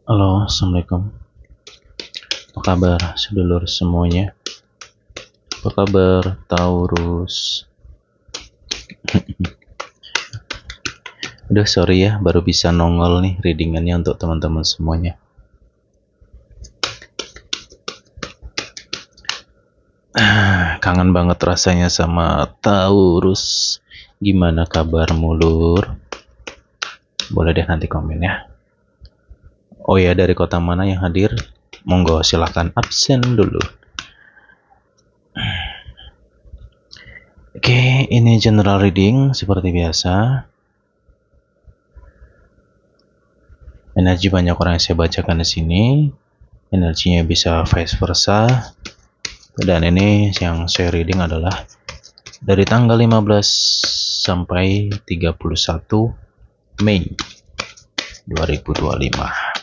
Halo, assalamualaikum. Apa kabar, sedulur semuanya? Apa kabar, Taurus? Udah sorry ya, baru bisa nongol nih readingannya untuk teman-teman semuanya. Kangen banget rasanya sama Taurus. Gimana kabarmu, Lur? Boleh deh nanti komen ya. Oh ya, dari kota mana yang hadir? Monggo silahkan absen dulu. Oke, ini general reading seperti biasa. Energi banyak orang yang saya bacakan di sini. Energinya bisa vice versa. Dan ini yang saya reading adalah dari tanggal 15 sampai 31 Mei 2025.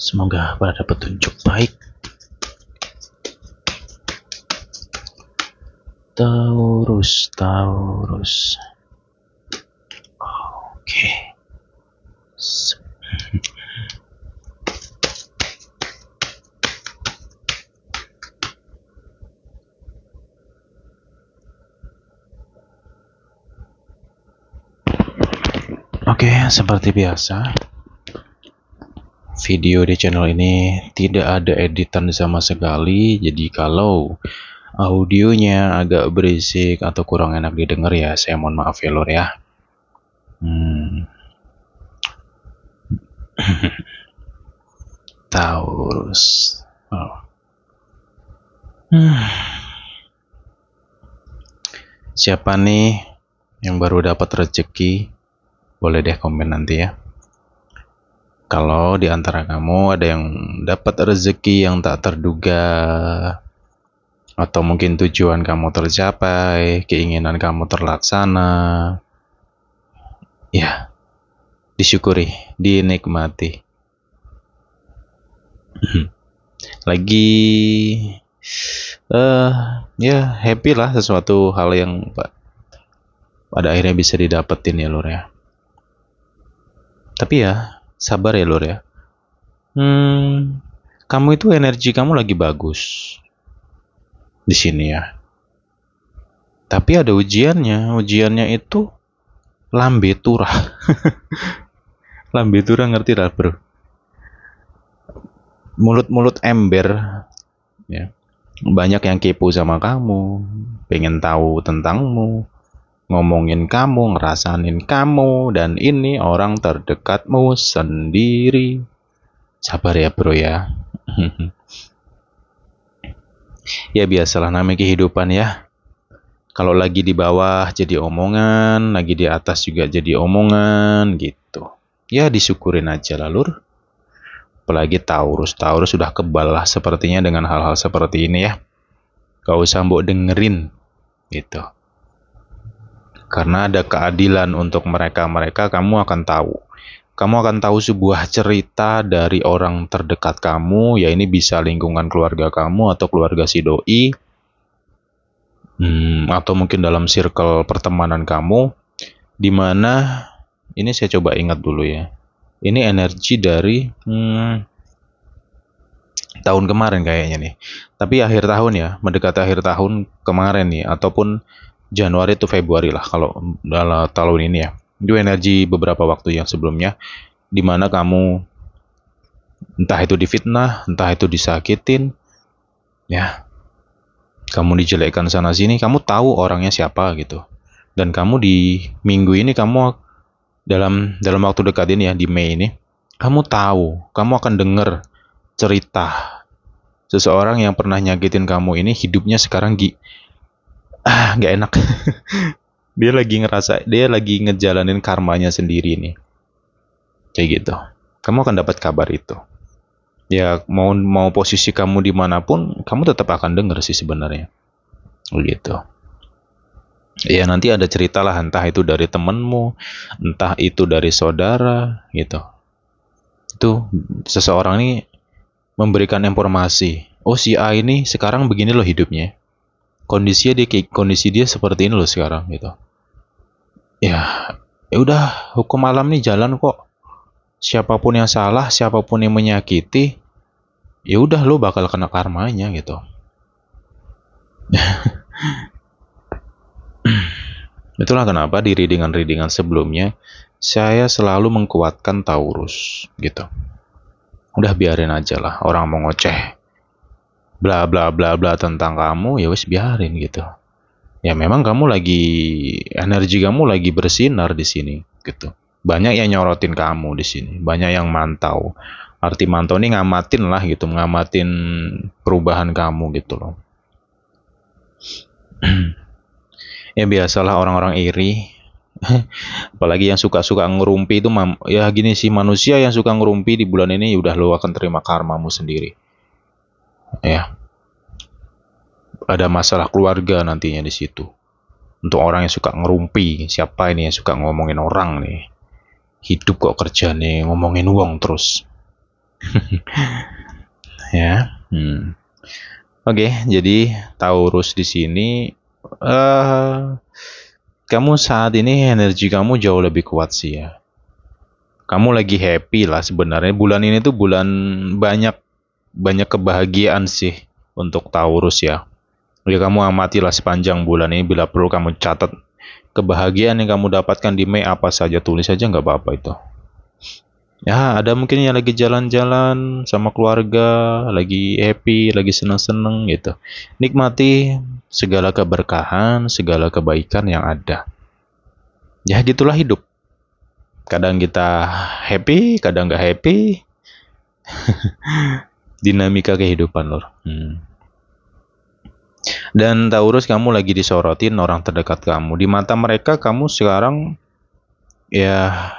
Semoga pada petunjuk baik. Taurus. Oke. Oke, seperti biasa, video di channel ini tidak ada editan sama sekali. Jadi kalau audionya agak berisik atau kurang enak didengar ya, saya mohon maaf ya, Lur ya. Taurus. Siapa nih yang baru dapat rezeki? Boleh deh komen nanti ya. Kalau di antara kamu ada yang dapat rezeki yang tak terduga, atau mungkin tujuan kamu tercapai, keinginan kamu terlaksana, ya disyukuri, dinikmati. Lagi ya happy lah, sesuatu hal yang pada akhirnya bisa didapetin ya, Lur ya. Tapi ya sabar ya, Lur ya. Kamu itu energi kamu lagi bagus di sini ya. Tapi ada ujiannya. Ujiannya itu lambe turah. Lambe turah, ngerti lah, Bro? Mulut-mulut ember ya. Banyak yang kepo sama kamu, pengen tahu tentangmu, ngomongin kamu, ngerasain kamu, dan ini orang terdekatmu sendiri. Sabar ya, Bro ya. Ya biasalah, namanya kehidupan ya. Kalau lagi di bawah jadi omongan, lagi di atas juga jadi omongan gitu. Ya disyukurin aja lah, Lur. Apalagi Taurus sudah kebal lah sepertinya dengan hal-hal seperti ini ya. Gak usah mbok dengerin gitu. Karena ada keadilan untuk mereka-mereka, kamu akan tahu. Kamu akan tahu sebuah cerita dari orang terdekat kamu, ya ini bisa lingkungan keluarga kamu atau keluarga si doi, atau mungkin dalam circle pertemanan kamu, di mana ini saya coba ingat dulu ya. Ini energi dari tahun kemarin kayaknya nih. Tapi akhir tahun ya, mendekati akhir tahun kemarin nih, ataupun Januari atau Februari lah kalau dalam tahun ini ya. Itu energi beberapa waktu yang sebelumnya, di mana kamu entah itu difitnah, entah itu disakitin, ya, kamu dijelekkan sana sini, kamu tahu orangnya siapa gitu. Dan kamu di minggu ini, kamu dalam waktu dekat ini ya, di Mei ini, kamu tahu, kamu akan dengar cerita seseorang yang pernah nyakitin kamu ini hidupnya sekarang nggak enak. Dia lagi ngejalanin karmanya sendiri nih, kayak gitu. Kamu akan dapat kabar itu. Ya mau posisi kamu dimanapun, kamu tetap akan dengar sih sebenarnya, gitu. Ya nanti ada cerita lah, entah itu dari temenmu, entah itu dari saudara, gitu. Itu seseorang ini memberikan informasi, oh si A ini sekarang begini loh hidupnya, kondisi dia seperti ini loh sekarang gitu. Ya, ya udah, hukum alam nih jalan kok. Siapapun yang salah, siapapun yang menyakiti, ya udah lo bakal kena karmanya gitu. Itulah kenapa di readingan sebelumnya saya selalu mengkuatkan Taurus gitu. Udah biarin aja lah orang mau ngoceh bla bla bla bla tentang kamu, ya wes biarin gitu. Ya memang energi kamu lagi bersinar di sini gitu. Banyak yang nyorotin kamu di sini, banyak yang mantau. Arti mantau ini ngamatin lah gitu, ngamatin perubahan kamu gitu loh. Ya biasalah orang-orang iri. Apalagi yang suka-suka ngerumpi itu ya gini sih, manusia yang suka ngerumpi di bulan ini, ya udah lo akan terima karmamu sendiri. Ya. Ada masalah keluarga nantinya di situ. Untuk orang yang suka ngerumpi, siapa ini yang suka ngomongin orang nih? Hidup kok kerja nih ngomongin uang terus. Ya. Oke, jadi Taurus di sini kamu saat ini energi kamu jauh lebih kuat sih ya. Kamu lagi happy lah sebenarnya. Bulan ini tuh bulan banyak kebahagiaan sih untuk Taurus ya. Ya kamu amatilah sepanjang bulan ini, bila perlu kamu catat kebahagiaan yang kamu dapatkan di Mei apa saja, tulis saja nggak apa-apa itu. Ya ada mungkin yang lagi jalan-jalan sama keluarga, lagi happy, lagi seneng-seneng gitu. Nikmati segala keberkahan, segala kebaikan yang ada. Ya gitulah hidup. Kadang kita happy, kadang nggak happy. Dinamika kehidupan lor. Dan Taurus, kamu lagi disorotin orang terdekat kamu. Di mata mereka kamu sekarang ya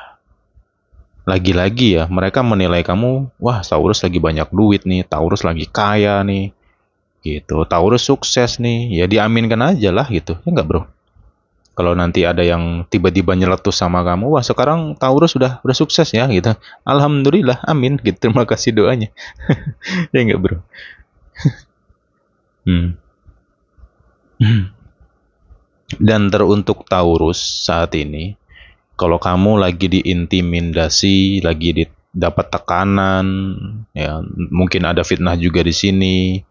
lagi-lagi ya mereka menilai kamu, wah Taurus lagi banyak duit nih, Taurus lagi kaya nih. Gitu. Taurus sukses nih. Ya diaminkan aja lah gitu. Ya enggak, Bro? Kalau nanti ada yang tiba-tiba nyeletus sama kamu, wah sekarang Taurus udah sukses ya gitu. Alhamdulillah, amin gitu. Terima kasih doanya. Ya enggak, Bro? Dan teruntuk Taurus saat ini, kalau kamu lagi diintimidasi, lagi dapat tekanan, ya mungkin ada fitnah juga di sini,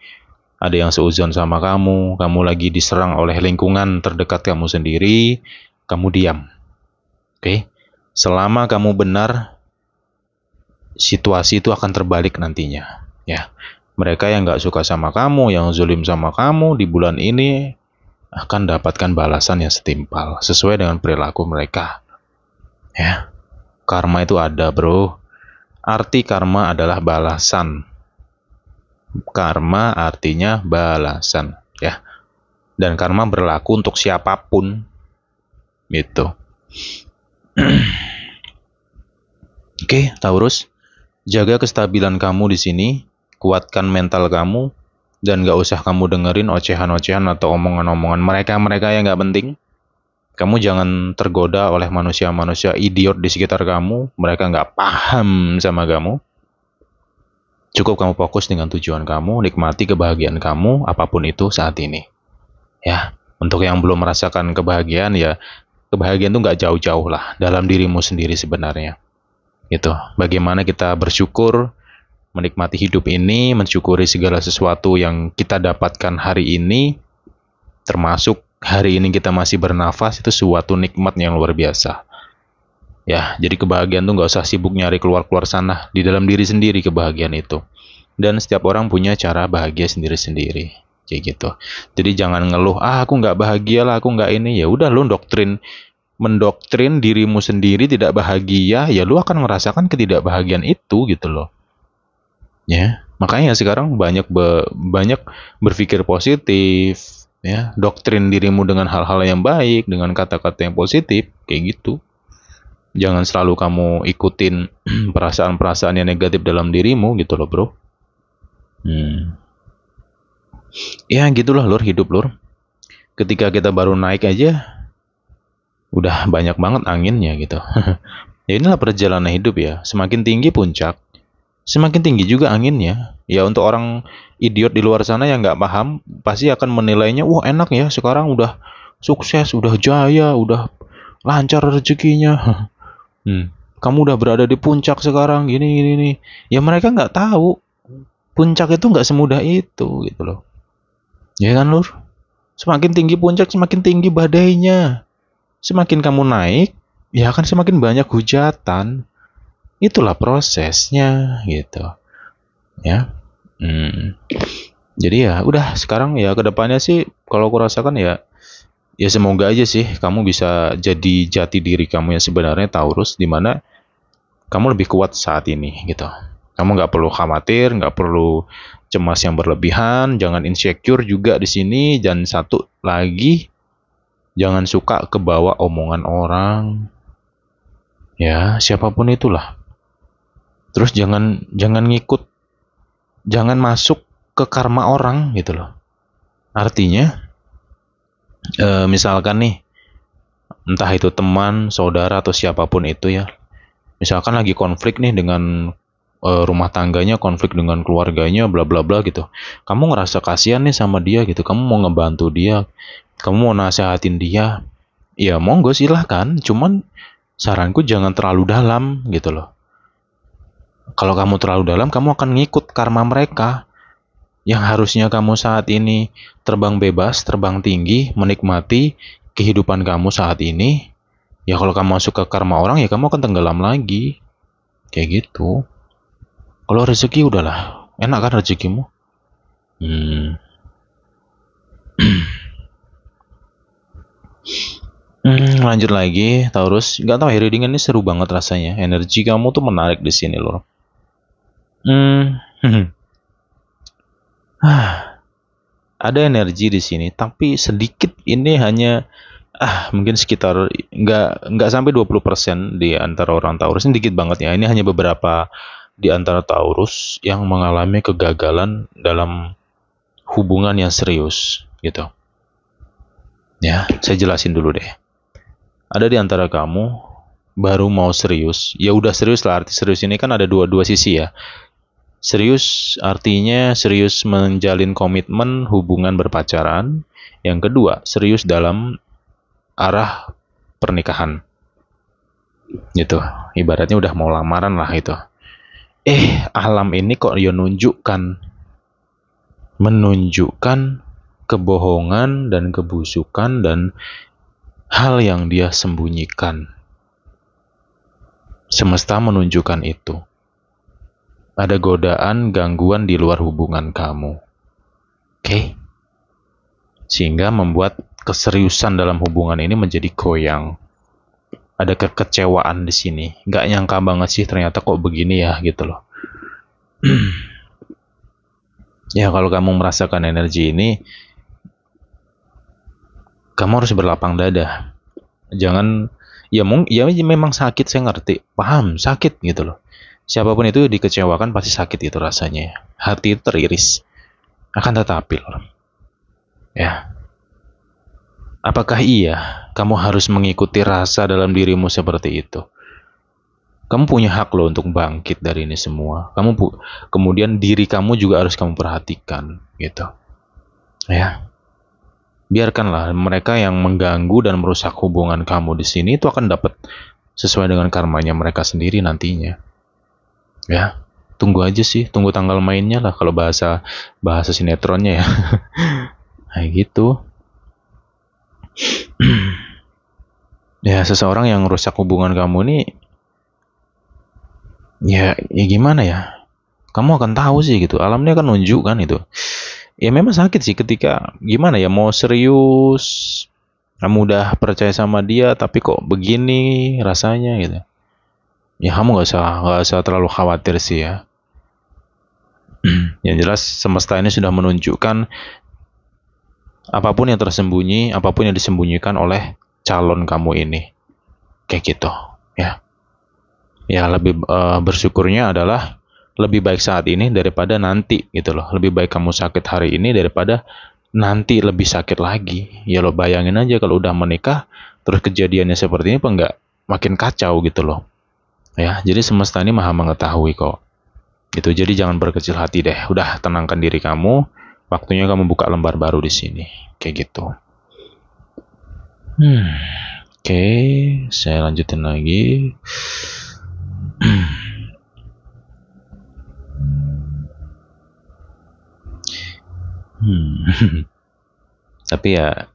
ada yang seuzon sama kamu lagi diserang oleh lingkungan terdekat kamu sendiri, kamu diam. Oke? Selama kamu benar, situasi itu akan terbalik nantinya. Ya, mereka yang nggak suka sama kamu, yang zalim sama kamu di bulan ini akan dapatkan balasan yang setimpal sesuai dengan perilaku mereka. Ya, karma itu ada, Bro. Arti karma adalah balasan. Karma artinya balasan, ya. Dan karma berlaku untuk siapapun. Gitu. Oke, Taurus, jaga kestabilan kamu di sini, kuatkan mental kamu, dan gak usah kamu dengerin ocehan-ocehan atau omongan-omongan mereka yang gak penting. Kamu jangan tergoda oleh manusia-manusia idiot di sekitar kamu. Mereka gak paham sama kamu. Cukup kamu fokus dengan tujuan kamu, nikmati kebahagiaan kamu, apapun itu saat ini. Ya, untuk yang belum merasakan kebahagiaan, ya kebahagiaan itu gak jauh-jauh lah dalam dirimu sendiri sebenarnya. Gitu. Bagaimana kita bersyukur, menikmati hidup ini, mensyukuri segala sesuatu yang kita dapatkan hari ini, termasuk hari ini kita masih bernafas, itu suatu nikmat yang luar biasa. Ya, jadi kebahagiaan tuh nggak usah sibuk nyari keluar-keluar sana, di dalam diri sendiri kebahagiaan itu. Dan setiap orang punya cara bahagia sendiri-sendiri, kayak gitu. Jadi jangan ngeluh, aku nggak bahagia lah, aku nggak ini. Ya udah, lu mendoktrin dirimu sendiri tidak bahagia, ya lu akan merasakan ketidakbahagiaan itu gitu loh. Ya, makanya sekarang banyak berpikir positif, ya, doktrin dirimu dengan hal-hal yang baik, dengan kata-kata yang positif, kayak gitu. Jangan selalu kamu ikutin perasaan-perasaan yang negatif dalam dirimu gitu loh, Bro. Ya, gitulah lur, hidup lur. Ketika kita baru naik aja udah banyak banget anginnya gitu. Ya inilah perjalanan hidup ya. Semakin tinggi puncak, semakin tinggi juga anginnya. Ya untuk orang idiot di luar sana yang nggak paham, pasti akan menilainya, wah enak ya sekarang udah sukses, udah jaya, udah lancar rezekinya. Kamu udah berada di puncak sekarang, gini gini nih. Ya mereka nggak tahu, puncak itu nggak semudah itu gitu loh. Ya kan Lur? Semakin tinggi puncak, semakin tinggi badainya. Semakin kamu naik, ya akan semakin banyak hujatan. Itulah prosesnya gitu. Ya. Jadi ya udah sekarang ya kedepannya sih kalau aku rasakan ya semoga aja sih kamu bisa jadi jati diri kamu yang sebenarnya Taurus, di mana kamu lebih kuat saat ini gitu. Kamu nggak perlu khawatir, nggak perlu cemas yang berlebihan, jangan insecure juga di sini, dan satu lagi jangan suka kebawa omongan orang, ya siapapun itulah. Terus jangan ngikut, jangan masuk ke karma orang gitu loh. Artinya misalkan nih, entah itu teman, saudara atau siapapun itu ya, misalkan lagi konflik nih dengan rumah tangganya, konflik dengan keluarganya, bla bla bla gitu. Kamu ngerasa kasihan nih sama dia gitu, kamu mau ngebantu dia, kamu mau nasehatin dia, ya monggo silahkan. Cuman saranku jangan terlalu dalam gitu loh. Kalau kamu terlalu dalam, kamu akan ngikut karma mereka. Yang harusnya kamu saat ini terbang bebas, terbang tinggi, menikmati kehidupan kamu saat ini, ya kalau kamu masuk ke karma orang, ya kamu akan tenggelam lagi. Kayak gitu. Kalau rezeki udahlah, enak kan rezekimu? Hmm. Lanjut lagi, Taurus. Gak tahu ya, readingan ini seru banget rasanya. Energi kamu tuh menarik di sini loh. Ada energi di sini, tapi sedikit. Ini hanya mungkin sekitar nggak sampai 20% di antara orang Taurus. Ini dikit banget ya. Ini hanya beberapa di antara Taurus yang mengalami kegagalan dalam hubungan yang serius gitu. Ya, saya jelasin dulu deh. Ada di antara kamu baru mau serius, ya udah serius lah. Arti serius ini kan ada dua sisi ya. Serius artinya serius menjalin komitmen hubungan berpacaran. Yang kedua, serius dalam arah pernikahan. Gitu. Ibaratnya udah mau lamaran lah itu. Alam ini kok ya menunjukkan kebohongan dan kebusukan dan hal yang dia sembunyikan. Semesta menunjukkan itu. Ada godaan, gangguan di luar hubungan kamu. Oke? Sehingga membuat keseriusan dalam hubungan ini menjadi goyang. Ada kekecewaan di sini. Gak nyangka banget sih ternyata kok begini ya gitu loh. Ya kalau kamu merasakan energi ini, kamu harus berlapang dada. Jangan, ya memang sakit, saya ngerti. Paham, sakit gitu loh. Siapapun itu dikecewakan pasti sakit itu rasanya. Hati teriris. Akan tetapi loh, ya, apakah iya kamu harus mengikuti rasa dalam dirimu seperti itu? Kamu punya hak loh untuk bangkit dari ini semua. Kemudian diri kamu juga harus kamu perhatikan gitu. Ya. Biarkanlah mereka yang mengganggu dan merusak hubungan kamu di sini itu akan dapat sesuai dengan karmanya mereka sendiri nantinya. Ya, tunggu aja sih, tunggu tanggal mainnya lah kalau bahasa sinetronnya ya. Kayak gitu. Ya, seseorang yang merusak hubungan kamu ini, ya gimana ya? Kamu akan tahu sih gitu. Alamnya akan nunjukkan itu. Ya memang sakit sih ketika gimana ya, mau serius, kamu udah percaya sama dia tapi kok begini rasanya gitu. Ya kamu nggak usah terlalu khawatir sih ya. Yang jelas semesta ini sudah menunjukkan apapun yang tersembunyi, apapun yang disembunyikan oleh calon kamu ini, kayak gitu ya. Ya lebih bersyukurnya adalah lebih baik saat ini daripada nanti gitu loh. Lebih baik kamu sakit hari ini daripada nanti lebih sakit lagi. Ya lo bayangin aja kalau udah menikah terus kejadiannya seperti ini, enggak makin kacau gitu loh. Ya, jadi semesta ini maha mengetahui kok. Gitu. Jadi jangan berkecil hati deh. Udah, tenangkan diri kamu. Waktunya kamu buka lembar baru di sini. Kayak gitu. Oke, saya lanjutin lagi. Tapi ya,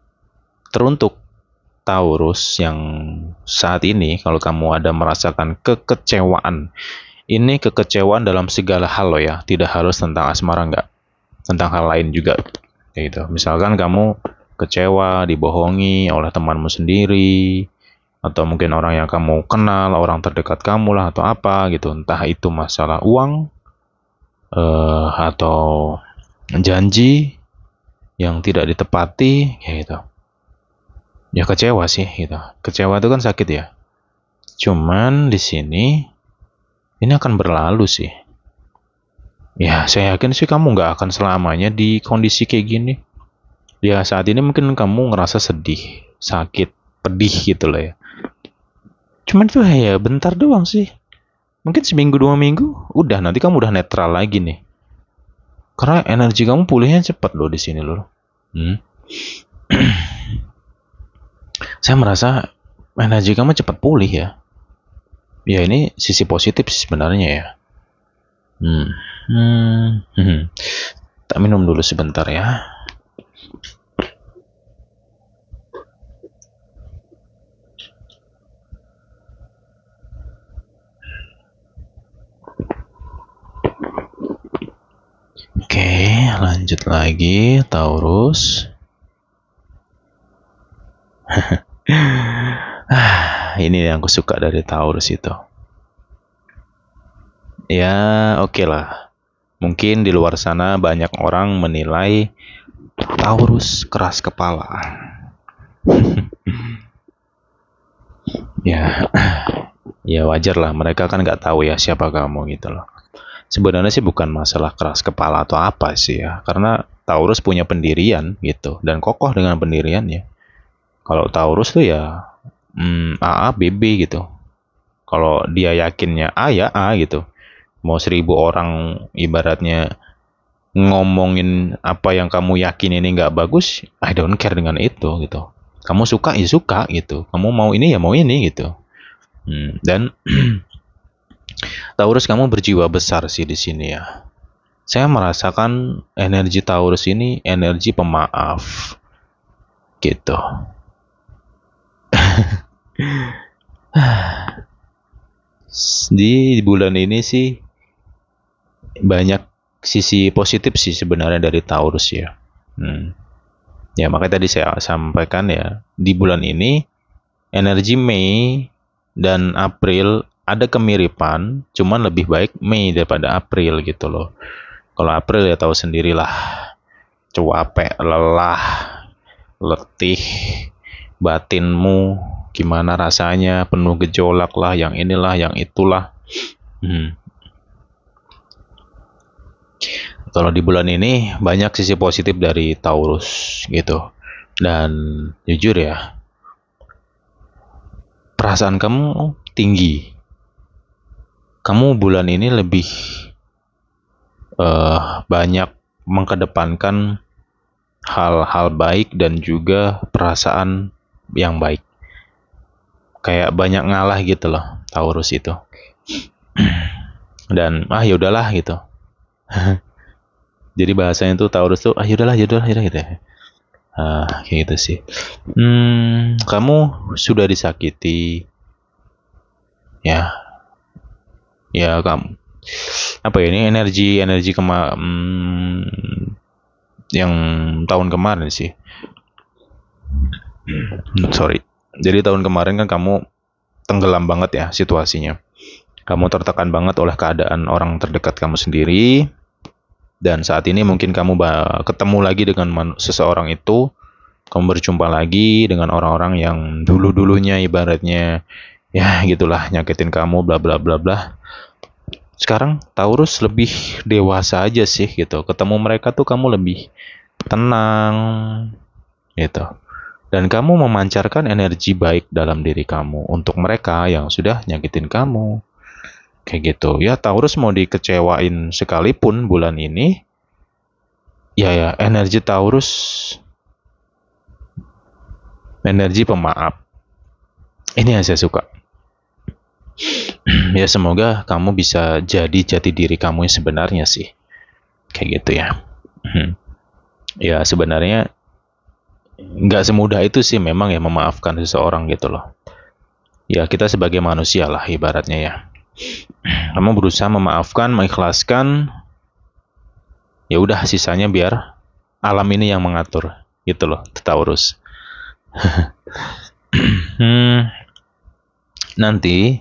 teruntuk Taurus yang saat ini, kalau kamu ada merasakan kekecewaan, ini kekecewaan dalam segala hal loh ya, tidak harus tentang asmara, enggak, tentang hal lain juga, kayak gitu. Misalkan kamu kecewa, dibohongi oleh temanmu sendiri, atau mungkin orang yang kamu kenal, orang terdekat kamu lah, atau apa gitu, entah itu masalah uang, atau janji yang tidak ditepati, kayak gitu. Ya kecewa sih gitu. Kecewa itu kan sakit ya. Cuman di sini ini akan berlalu sih. Ya saya yakin sih kamu nggak akan selamanya di kondisi kayak gini. Ya saat ini mungkin kamu ngerasa sedih, sakit, pedih gitu lah ya. Cuman tuh ya bentar doang sih. Mungkin seminggu 2 minggu, udah nanti kamu udah netral lagi nih. Karena energi kamu pulihnya cepat loh di sini loh. Saya merasa energi kamu cepat pulih ya. Ya ini sisi positif sebenarnya ya. Tak minum dulu sebentar ya. Oke, lanjut lagi Taurus. Ini yang aku suka dari Taurus itu. Ya, oke lah. Mungkin di luar sana banyak orang menilai Taurus keras kepala. Ya wajar lah. Mereka kan nggak tahu ya siapa kamu gitu loh. Sebenarnya sih bukan masalah keras kepala atau apa sih ya. Karena Taurus punya pendirian gitu. Dan kokoh dengan pendiriannya. Kalau Taurus tuh ya A, B, B gitu. Kalau dia yakinnya A ya A gitu. Mau 1000 orang ibaratnya ngomongin apa yang kamu yakin ini nggak bagus, I don't care dengan itu gitu. Kamu suka ya suka gitu. Kamu mau ini ya mau ini gitu. Dan Taurus kamu berjiwa besar sih di sini ya. Saya merasakan energi Taurus ini energi pemaaf gitu. Di bulan ini sih banyak sisi positif sih sebenarnya dari Taurus ya. Ya makanya tadi saya sampaikan ya, di bulan ini energi Mei dan April ada kemiripan, cuman lebih baik Mei daripada April gitu loh. Kalau April ya tahu sendirilah, capek, lelah, letih, batinmu gimana rasanya, penuh gejolak lah, yang inilah, yang itulah. Kalau di bulan ini banyak sisi positif dari Taurus gitu. Dan jujur ya, perasaan kamu tinggi. Kamu bulan ini lebih banyak mengedepankan hal-hal baik dan juga perasaan yang baik. Kayak banyak ngalah gitu loh Taurus itu. Dan ya udahlah gitu. Jadi bahasanya tuh Taurus tuh yaudahlah gitu ya. Kayak gitu sih. Kamu sudah disakiti ya kamu apa ya, ini energi yang tahun kemarin sih. Sorry. Jadi tahun kemarin kan kamu tenggelam banget ya situasinya. Kamu tertekan banget oleh keadaan orang terdekat kamu sendiri. Dan saat ini mungkin kamu ketemu lagi dengan seseorang itu. Kamu berjumpa lagi dengan orang-orang yang dulu-dulunya ibaratnya ya gitulah nyakitin kamu bla bla bla bla. Sekarang Taurus lebih dewasa aja sih gitu. Ketemu mereka tuh kamu lebih tenang gitu. Dan kamu memancarkan energi baik dalam diri kamu untuk mereka yang sudah nyakitin kamu. Kayak gitu. Ya Taurus mau dikecewain sekalipun bulan ini, ya energi Taurus, energi pemaaf. Ini yang saya suka. Ya semoga kamu bisa jadi jati diri kamu yang sebenarnya sih. Kayak gitu ya. Ya sebenarnya nggak semudah itu sih memang ya memaafkan seseorang gitu loh. Ya kita sebagai manusia lah ibaratnya ya. Kamu berusaha memaafkan, mengikhlaskan, ya udah sisanya biar alam ini yang mengatur gitu loh, Taurus. Nanti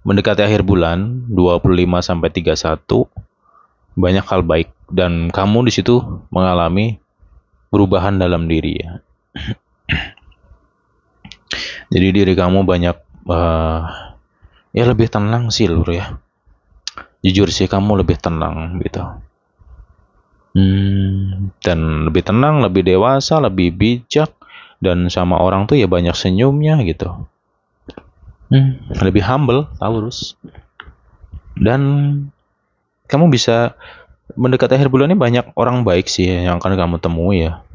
mendekati akhir bulan 25 sampai 31 banyak hal baik dan kamu di situ mengalami perubahan dalam diri ya. Jadi diri kamu banyak ya lebih tenang sih Lur ya. Jujur sih kamu lebih tenang gitu. Dan lebih tenang, lebih dewasa, lebih bijak, dan sama orang tuh ya banyak senyumnya gitu. Lebih humble, Taurus. Dan kamu bisa mendekati akhir bulan ini banyak orang baik sih yang akan kamu temui ya.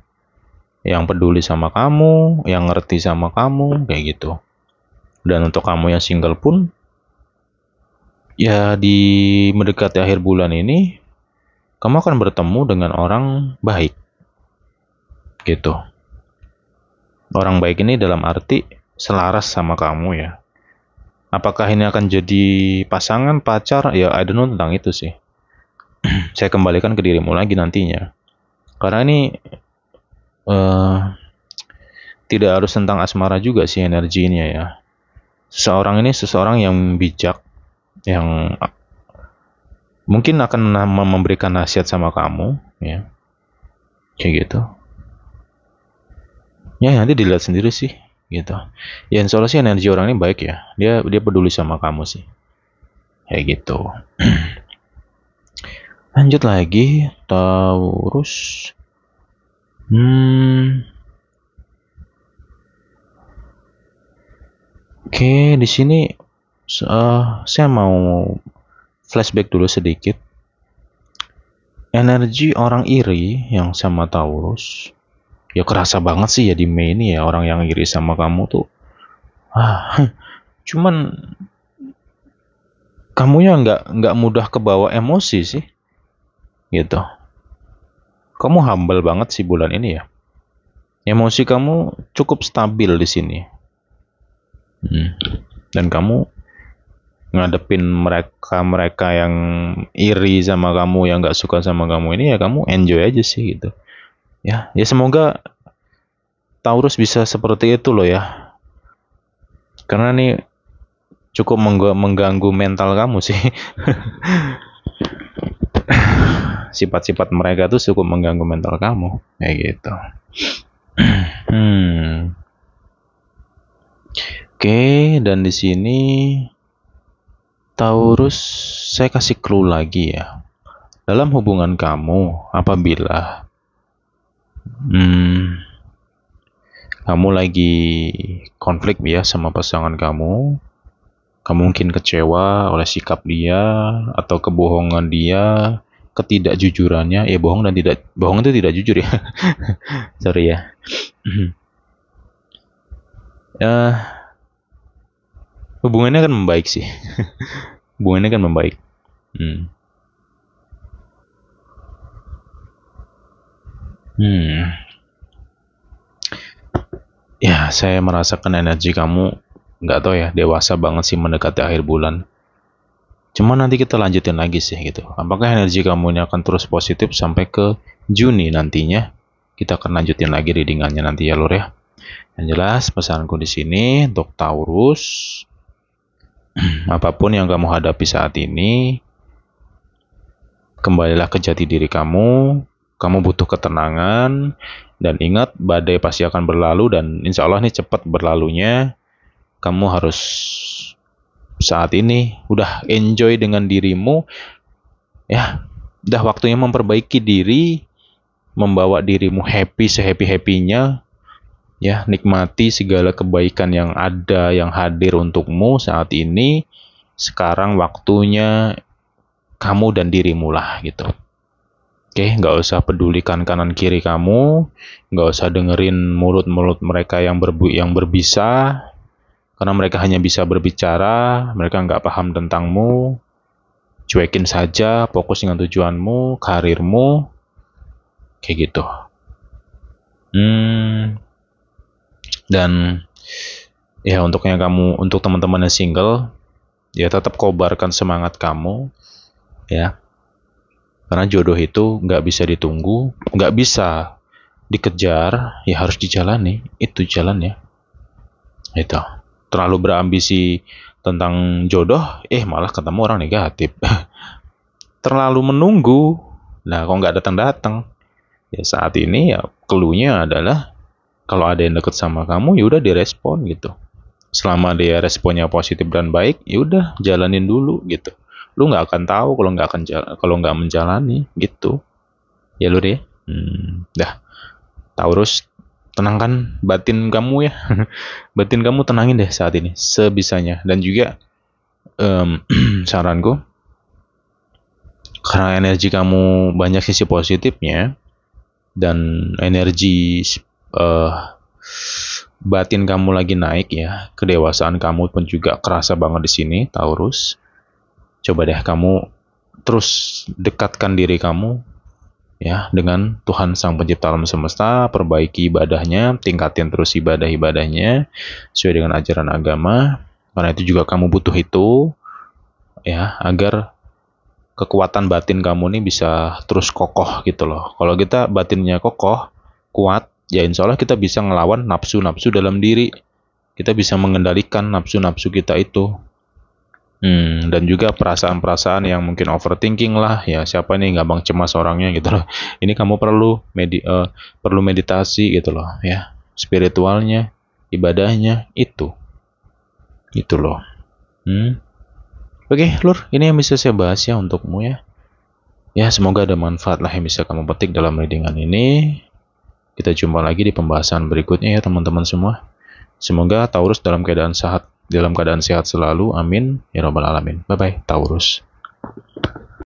Yang peduli sama kamu, yang ngerti sama kamu, kayak gitu. Dan untuk kamu yang single pun, ya di mendekati akhir bulan ini, kamu akan bertemu dengan orang baik. Gitu. Orang baik ini dalam arti selaras sama kamu ya. Apakah ini akan jadi pasangan, pacar? Ya, I don't know tentang itu sih. Saya kembalikan ke dirimu lagi nantinya. Karena ini tidak harus tentang asmara juga sih energinya ya. Seseorang ini seseorang yang bijak, yang mungkin akan memberikan nasihat sama kamu, ya, kayak gitu. Ya nanti dilihat sendiri sih, gitu. Ya insya Allah sih energi orang ini baik ya. Dia peduli sama kamu sih, kayak gitu. Lanjut lagi, Taurus. Oke, di sini saya mau flashback dulu sedikit. Energi orang iri yang sama Taurus, ya kerasa banget sih ya di Mei ini ya, orang yang iri sama kamu tuh. Cuman kamunya nggak mudah kebawa emosi sih, gitu. Kamu humble banget sih bulan ini ya. Emosi kamu cukup stabil di sini. Dan kamu ngadepin mereka yang iri sama kamu, yang nggak suka sama kamu ini ya kamu enjoy aja sih gitu. Ya semoga Taurus bisa seperti itu loh ya. Karena nih cukup mengganggu mental kamu sih. Sifat-sifat mereka tuh cukup mengganggu mental kamu, kayak gitu. Oke, dan di sini Taurus, saya kasih clue lagi ya. Dalam hubungan kamu, apabila kamu lagi konflik ya sama pasangan kamu mungkin kecewa oleh sikap dia atau kebohongan dia, ketidakjujurannya, ya bohong itu tidak jujur ya. Sorry ya. Hubungannya kan membaik sih. Hubungannya kan membaik. Ya, saya merasakan energi kamu, nggak tahu ya, dewasa banget sih mendekati akhir bulan. Cuma nanti kita lanjutin lagi sih gitu. Apakah energi kamu ini akan terus positif sampai ke Juni nantinya? Kita akan lanjutin lagi readingannya nanti ya Lur ya. Yang jelas pesanku di sini untuk Taurus, apapun yang kamu hadapi saat ini, kembalilah ke jati diri kamu. Kamu butuh ketenangan, dan ingat badai pasti akan berlalu, dan insya Allah ini cepat berlalunya. Kamu harus saat ini udah enjoy dengan dirimu ya, udah waktunya memperbaiki diri, membawa dirimu happy sehappy-happynya ya, nikmati segala kebaikan yang ada, yang hadir untukmu saat ini. sekarang waktunya kamu dan dirimu lah gitu. Oke, nggak usah pedulikan kanan kiri kamu, nggak usah dengerin mulut-mulut mereka yang berbisa, karena mereka hanya bisa berbicara, mereka nggak paham tentangmu. Cuekin saja, fokus dengan tujuanmu, karirmu, kayak gitu. Dan ya untuk teman-teman yang single, ya tetap kobarkan semangat kamu, ya. Karena jodoh itu nggak bisa ditunggu, nggak bisa dikejar, ya harus dijalani. Itu jalannya. Itu. Terlalu berambisi tentang jodoh, malah ketemu orang negatif. Terlalu menunggu, nah kok nggak datang-datang. Ya saat ini ya clue-nya adalah kalau ada yang deket sama kamu, ya udah direspon gitu. Selama dia responnya positif dan baik, ya udah jalanin dulu gitu. Lu nggak akan tahu kalau nggak menjalani gitu. Ya lu deh. Dah. Taurus, tenangkan batin kamu ya. Batin kamu tenangin deh saat ini sebisanya. Dan juga saranku, karena energi kamu banyak sisi positifnya dan energi batin kamu lagi naik ya, kedewasaan kamu pun juga kerasa banget di sini, Taurus. Coba deh kamu terus dekatkan diri kamu ya dengan Tuhan Sang Pencipta Alam Semesta, perbaiki ibadahnya, tingkatin terus ibadahnya sesuai dengan ajaran agama. Karena itu juga kamu butuh itu ya, agar kekuatan batin kamu nih bisa terus kokoh gitu loh. Kalau kita batinnya kokoh, kuat, ya insya Allah kita bisa ngelawan nafsu-nafsu dalam diri. Kita bisa mengendalikan nafsu-nafsu kita itu. Dan juga perasaan-perasaan yang mungkin overthinking lah, ya siapa nih gampang cemas orangnya gitu loh. Ini kamu perlu meditasi gitu loh ya, spiritualnya, ibadahnya itu loh. Oke, Lur, ini yang bisa saya bahas ya untukmu ya. Ya semoga ada manfaat lah yang bisa kamu petik dalam readingan ini. Kita jumpa lagi di pembahasan berikutnya ya teman-teman semua. Semoga Taurus dalam keadaan sehat selalu. Amin ya robbal alamin. Bye bye Taurus.